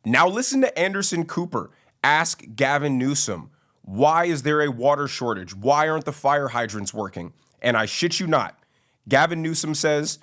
Now listen to Anderson Cooper ask Gavin Newsom, why is there a water shortage? Why aren't the fire hydrants working? And I shit you not, Gavin Newsom says,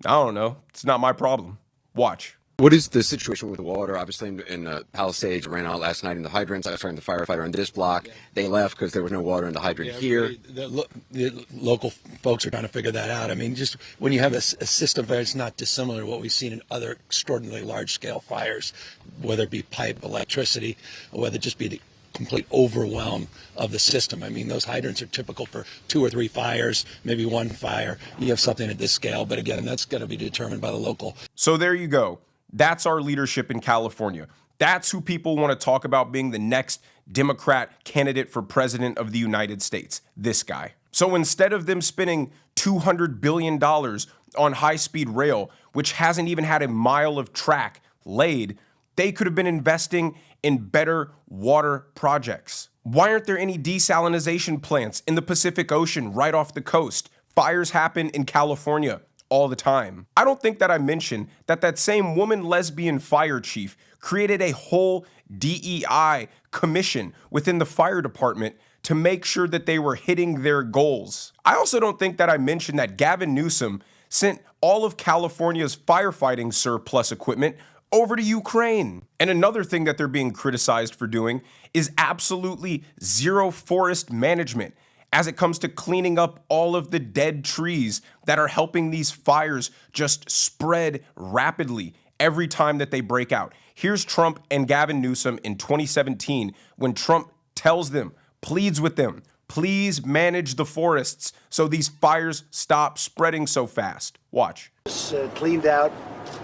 I don't know, it's not my problem. Watch. What is the situation with the water? Obviously, in Palisades, ran out last night in the hydrants. I was talking to the firefighter in this block. They left because there was no water in the hydrant here. The local folks are trying to figure that out. I mean, just when you have a system that's not dissimilar to what we've seen in other extraordinarily large-scale fires, whether it be pipe, electricity, or whether it just be the complete overwhelm of the system. I mean, those hydrants are typical for 2 or 3 fires, maybe 1 fire. You have something at this scale, but again, that's going to be determined by the local. So there you go. That's our leadership in California. That's who people want to talk about being the next Democrat candidate for president of the United States. This guy. So instead of them spending $200 billion on high-speed rail, which hasn't even had a mile of track laid, they could have been investing in better water projects. Why aren't there any desalination plants in the Pacific Ocean right off the coast? Fires happen in California all the time. I don't think that I mentioned that same woman lesbian fire chief created a whole DEI commission within the fire department to make sure that they were hitting their goals. I also don't think that I mentioned that Gavin Newsom sent all of California's firefighting surplus equipment over to Ukraine. And another thing that they're being criticized for doing is absolutely zero forest management as it comes to cleaning up all of the dead trees that are helping these fires just spread rapidly every time that they break out. Here's Trump and Gavin Newsom in 2017 when Trump tells them, pleads with them, please manage the forests so these fires stop spreading so fast. Watch. It's cleaned out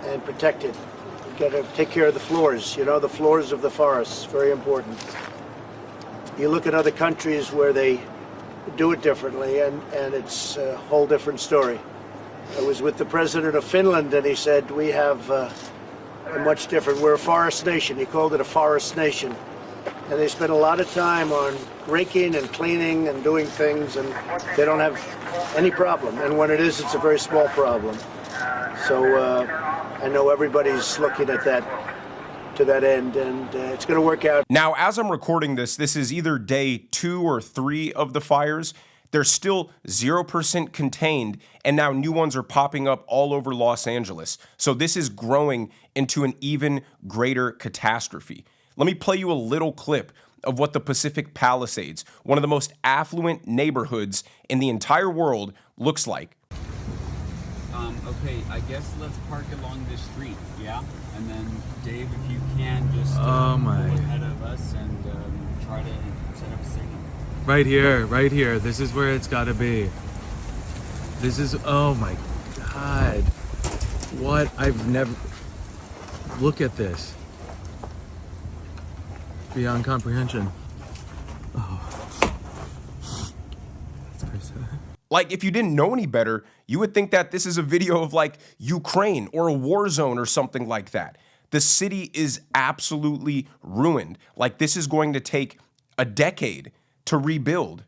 and protected. You got to take care of the floors, the floors of the forests, very important. You look at other countries where they do it differently, and it's a whole different story. I was with the president of Finland, and he said, we have a much different, we're a forest nation. He called it a forest nation. And they spend a lot of time on raking and cleaning and doing things, and they don't have any problem. And when it is, it's a very small problem. So I know everybody's looking at that, to that end, and it's going to work out. Now, as I'm recording this, this is either day 2 or 3 of the fires. They're still 0% contained, and now new ones are popping up all over Los Angeles. So this is growing into an even greater catastrophe. Let me play you a little clip of what the Pacific Palisades, one of the most affluent neighborhoods in the entire world, looks like. Okay, I guess let's park along this street, yeah? And then, Dave, if you can, just go ahead of us and try to set up a signal. Right here. This is where it's got to be. This is, oh my God. What? I've never, look at this. Beyond comprehension. Oh. That's very sad. Like, if you didn't know any better, you would think that this is a video of like Ukraine or a war zone or something like that. The city is absolutely ruined. Like, this is going to take a decade to rebuild.